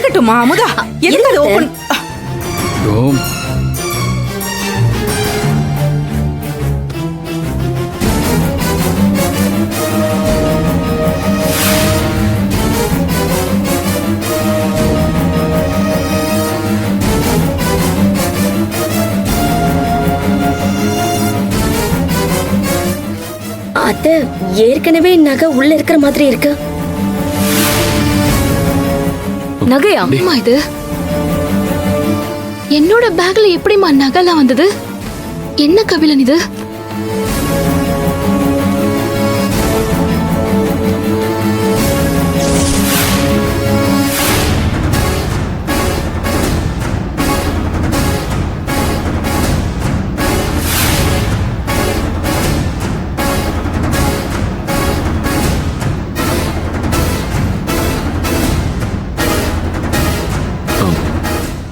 இருக்கட்டும்மா அமுதா, எதுக்கு அதை ஓபன்? அத்தை, ஏற்கனவே நகை உள்ள இருக்கிற மாதிரி இருக்கு. நகையா? அம்மா, இது என்னோட பேக்ல எப்படிமா நகைலாம் வந்தது? என்ன கபிலன் இது?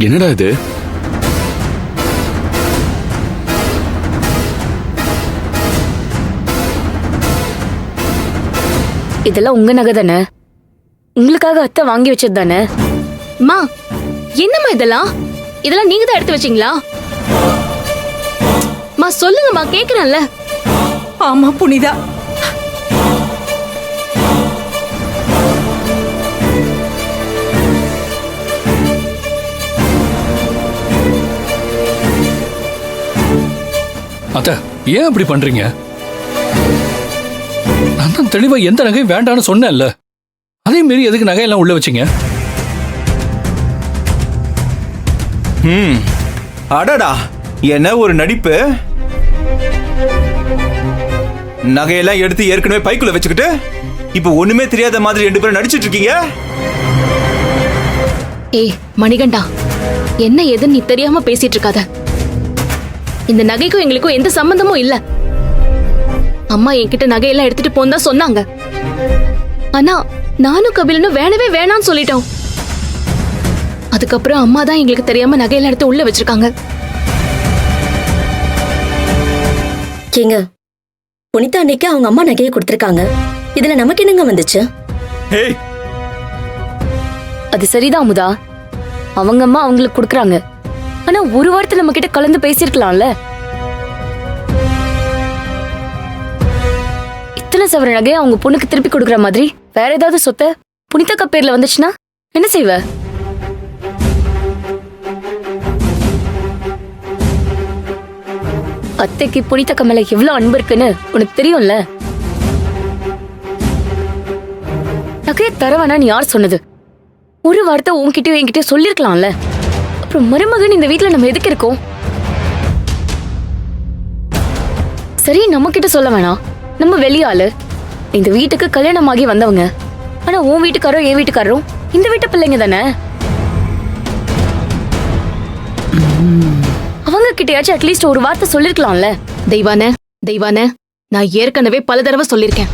என்னடா இது? இதெல்லாம் உங்க நகை தானே? உங்களுக்காக அத்தை வாங்கி வச்சது தானே? மா, என்னம்மா இதெல்லாம்? இதெல்லாம் நீங்க தான் எடுத்து வச்சீங்களா? மா சொல்லுங்கம்மா, கேக்குறேன்ல. ஆமா புனிதா, அத்த, ஏன் அப்படி பண்றீங்க? நான் தான் தெளிவா எந்த நகையும் வேண்டான்னு சொன்னேன்ல. அதே மீறி எதுக்கு நகையெல்லாம் உள்ள வச்சீங்க? அடடா, என்ன ஒரு நடிப்பு! நகையெல்லாம் எடுத்து ஏற்கனவே பைக்குள்ள வச்சுக்கிட்டு இப்ப ஒண்ணுமே தெரியாத மாதிரி 2 பேரும் நடிச்சிட்டு இருக்கீங்க. ஏய் மணிகண்டா, என்ன ஏதுன்னு நீ தெரியாம பேசிட்டு இருக்காத. இந்த நகைக்கும் எங்களுக்கும் எந்த சம்பந்தமும் இல்ல. அம்மா என்கிட்ட நகையெல்லாம் எடுத்துட்டு போன்னு தான் சொன்னாங்க. ஆனா நானும் கபிலனும் வேணவே வேணான்னு சொல்லிட்டோம். அதுக்கப்புறம் அம்மா தான் எங்களுக்கு தெரியாம நகையெல்லாம் எடுத்து உள்ள வச்சிருக்காங்க. ஏங்க, புனிதா அன்னைக்கு அவங்க அம்மா நகையை கொடுத்திருக்காங்க. இதுல நமக்கு என்னங்க வந்துச்சு? ஏய், அது சரிதான் அமுதா, அவங்க அம்மா அவங்களுக்கு கொடுக்கறாங்க. ஆனா ஒரு வாரத்துல நம்ம கிட்ட கலந்து பேசிருக்கலாம்ல. இத்தனை சவர நகையை அவங்க பொண்ணுக்கு திருப்பி கொடுக்கற மாதிரி வேற ஏதாவது சொத்தை புனிதா பேர்ல வந்துச்சுன்னா என்ன செய்வ? அத்தைக்கு புனிதா மேல எவ்வளவு அன்பு இருக்குன்னு உனக்கு தெரியும்ல. நகையை தரவானான்னு யார் சொன்னது? ஒரு வார்த்தை உன்கிட்டயும் என்கிட்டயும் சொல்லிருக்கலாம்ல. அப்புறம் மருமகன் இந்த வீட்டுல நம்ம எதுக்கு இருக்கோம்? சரி, நம்ம கிட்ட சொல்ல வேணாம், நம்ம வெளியாளு. இந்த வீட்டுக்கு கல்யாணம் ஆகி வந்தவங்க. ஆனா உன் வீட்டுக்காரரும் என் வீட்டுக்காரரும் இந்த வீட்டு பிள்ளைங்க தானே. அவங்க கிட்டயாச்சும் அட்லீஸ்ட் ஒரு வார்த்தை சொல்லிருக்கலாம்ல. தெய்வானே, நான் ஏற்கனவே பல தடவை சொல்லிருக்கேன்.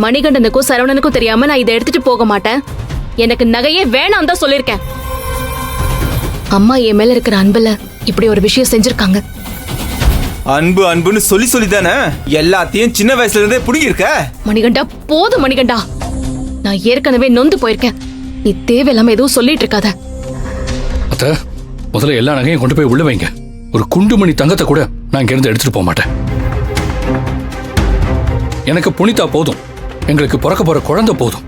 மணிகண்டனுக்கும் சரவணனுக்கும் தெரியாம நான் இதை எடுத்துட்டு போக மாட்டேன். எனக்கு நகையே வேணாம் தான் சொல்லிருக்கேன். அம்மா என் மேல இருக்கிற அன்புல இப்படி ஒரு விஷயம் செஞ்சிருக்காங்க. அன்பு அன்புன்னு சொல்லி சொல்லிதானே எல்லாத்தையும் சின்ன வயசுல இருந்தே புடிங்கி இருக்க. மணிகண்டா, போதும் மணிகண்டா. நான் ஏற்கனவே நொந்து போயிருக்கேன். நீ தேவையில்லாம எதுவும் சொல்லிட்டு இருக்காத. அத்த, முதல்ல எல்லா நகையும் கொண்டு போய் உள்ள வைங்க. ஒரு குண்டுமணி தங்கத்தை கூட நான் இங்க இருந்து எடுத்துட்டு போக மாட்டேன். எனக்கு புனிதா போதும். எங்களுக்கு பிறக்க போற குழந்தை போதும்.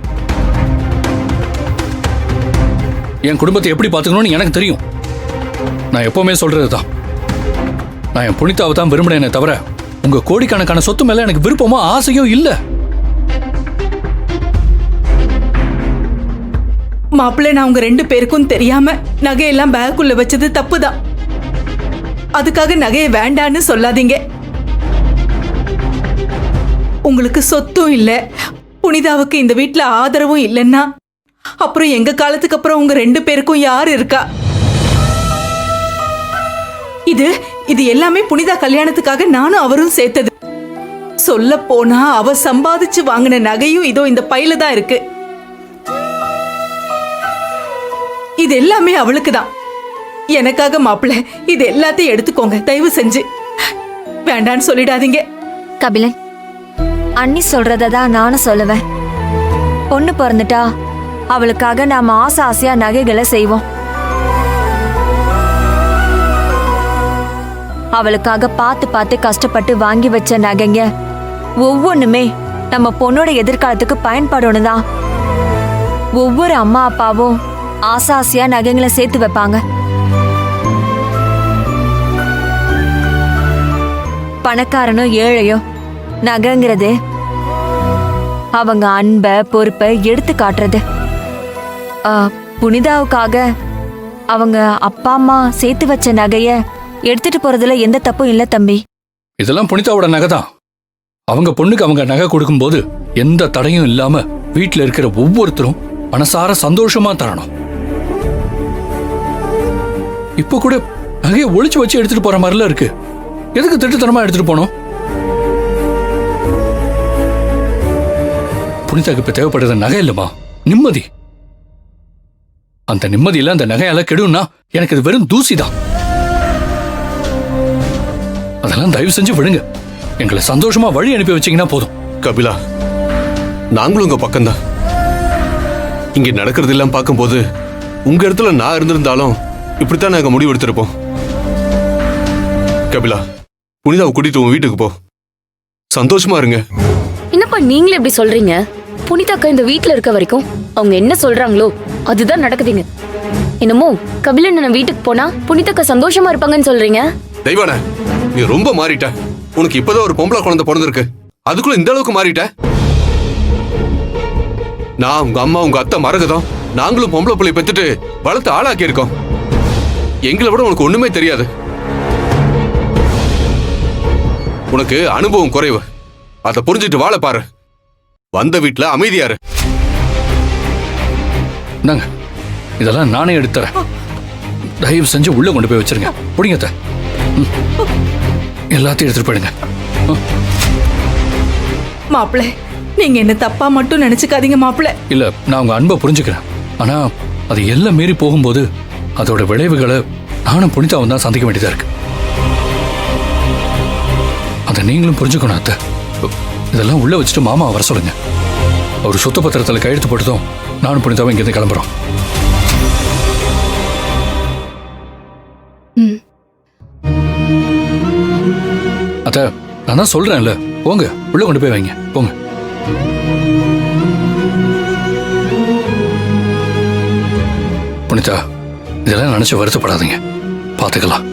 என் குடும்பத்தை எப்படி பாத்துக்கணும்னு எனக்கு தெரியும். நான் எப்பவுமே சொல்றதுதான், நான் என் புனிதாவை தான் விரும்பினேனே தவிர உங்க கோடிக்கணக்கான சொத்து மேல எனக்கு விருப்பமோ ஆசையும் இல்ல. மாப்பிள்ளை, நான் உங்க 2 பேருக்கும் தெரியாம நகையெல்லாம் பேக்குள்ள வச்சது தப்புதான். அதுக்காக நகையை வேண்டான்னு சொல்லாதீங்க. உங்களுக்கு சொத்தும் இல்ல, புனிதாவுக்கு இந்த வீட்டுல ஆதரவும் இல்லைன்னா அப்புறம் எங்க காலத்துக்கு அப்புறம் உங்க 2 பேருக்கும் யாரு இருக்கா? இது எல்லாமே புனிதா கல்யாணத்துக்காக நானும் அவரும் சேர்த்தது. சொல்ல போனா அவ சம்பாதிச்சு வாங்கின நகையும் இதோ இந்த பையில தான் இருக்கு. இது எல்லாமே அவளுக்கு தான். எனக்காக மாப்பிள்ளை, இது எல்லாத்தையும் எடுத்துக்கோங்க தயவு செஞ்சு. வேண்டான்னு சொல்லிடாதீங்க. கபிலன், அண்ணி சொல்றதான் நானும் சொல்லுவேன். பொண்ணு பிறந்துட்டா அவளுக்காக நாம ஆசை ஆசையா நகைகளை செய்வோம். அவளுக்காக பார்த்து பார்த்து கஷ்டப்பட்டு வாங்கி வச்ச நகைங்க ஒவ்வொன்றுமே நம்ம பொண்ணோட எதிர்காலத்துக்கு பயன்படணும் தான். ஒவ்வொரு அம்மா அப்பாவும் ஆசை ஆசையா நகைங்களை சேர்த்து வைப்பாங்க. பணக்காரனோ ஏழையோ நகைங்கிறது அவங்க அன்பை பொறுப்பை எடுத்து காட்டுறது. புனிதாவுக்காக அவங்க அப்பா அம்மா சேர்த்து வச்ச நகைய எடுத்துட்டு போறதுல எந்த தப்பும் இல்ல தம்பி. இதெல்லாம் புனிதாவோட நகை தான். அவங்க பொண்ணுக்கு அவங்க நகை கொடுக்கும்போது எந்த தடையும் இல்லாம வீட்டுல இருக்கிற ஒவ்வொருத்தரும் மனசார சந்தோஷமா தரணும். இப்போ கூட நகையை ஒளிச்சு வச்சு எடுத்துட்டு போற மாதிரில இருக்கு. எதுக்கு திட்டுத்தனமா எடுத்துட்டு போனோம்? புனிதாக்கு இப்ப தேவைப்படுறது நகை இல்லமா, நிம்மதி. அந்த நிம்மதியில அந்த நகையால கெடும்னா எனக்கு இது வெறும் தூசிதான். அதெல்லாம் தயவு செஞ்சு விடுங்க. எங்களை சந்தோஷமா வழி அனுப்பி வச்சீங்கன்னா போதும். கபிலா, நாங்களும் உங்க பக்கம்தான். இங்க நடக்கிறது எல்லாம் பார்க்கும்போது உங்க இடத்துல நான் இருந்திருந்தாலும் இப்படித்தான் நாங்க முடிவு எடுத்திருப்போம். கபிலா, புனிதாவை கூட்டிட்டு உன் வீட்டுக்கு போ. சந்தோஷமா இருங்க. என்னப்பா நீங்களே இப்படி சொல்றீங்க? புனிதாக்கா இந்த வீட்ல இருக்க வரைக்கும் அவங்க என்ன சொல்றாங்களோ அதுதான் நடக்குதுங்க. என்னமோ கபிலன் வீட்டுக்கு போனா புனிதாக்கா சந்தோஷமா இருப்பாங்கன்னு சொல்றீங்க. தெய்வான, நீ ரொம்ப மாறிட்ட. உனக்கு இப்பதான் ஒரு பொம்பளை குழந்தை பிறந்திருக்கு, அதுக்குள்ள இந்த அளவுக்கு மாறிட்ட. நான் உங்க அம்மா உங்க அத்தை மரகதம் நாங்களும் பொம்பளை பிள்ளை பெத்துட்டு வளர்த்து ஆளாக்கி இருக்கோம். எங்களை விட உனக்கு ஒண்ணுமே தெரியாது. உனக்கு அனுபவம் குறைவு. அதை புரிஞ்சுட்டு வாழ பாரு. வந்த வீட்டுல அமைதியாரு. நாங்க இதெல்லாம் நானே எடுத்துறேன். தயவு செஞ்சு உள்ள கொண்டு போய் வச்சிருங்க. புடிங்க. எல்லாத்தையும் எடுத்துட்டு போயிடுங்க. மாப்பிள்ளை, நீங்க என்ன தப்பா மட்டும் நினைச்சுக்காதீங்க மாப்பிள்ளை. இல்ல, நான் உங்க அன்பை புரிஞ்சுக்கிறேன். ஆனா அது எல்லாம் மீறி போகும்போது அதோட விளைவுகளை நானும் புனிதாவும் தான் சந்திக்க வேண்டியதா இருக்கு. அதை நீங்களும் புரிஞ்சுக்கணும் அத்தை. இதெல்லாம் உள்ள வச்சுட்டு மாமா வர சொல்லுங்க. அவர் சொத்து பத்திரத்துல கையெழுத்து போட்டதும் நானும் புனிதாவும் இங்கிருந்து கிளம்புறோம். அத்தை, நான் தான் சொல்றேன்ல, போங்க உள்ள கொண்டு போய் வைங்க. போங்க. புனிதா, இதெல்லாம் நினைச்சு வருத்தப்படாதீங்க. பாத்துக்கலாம்.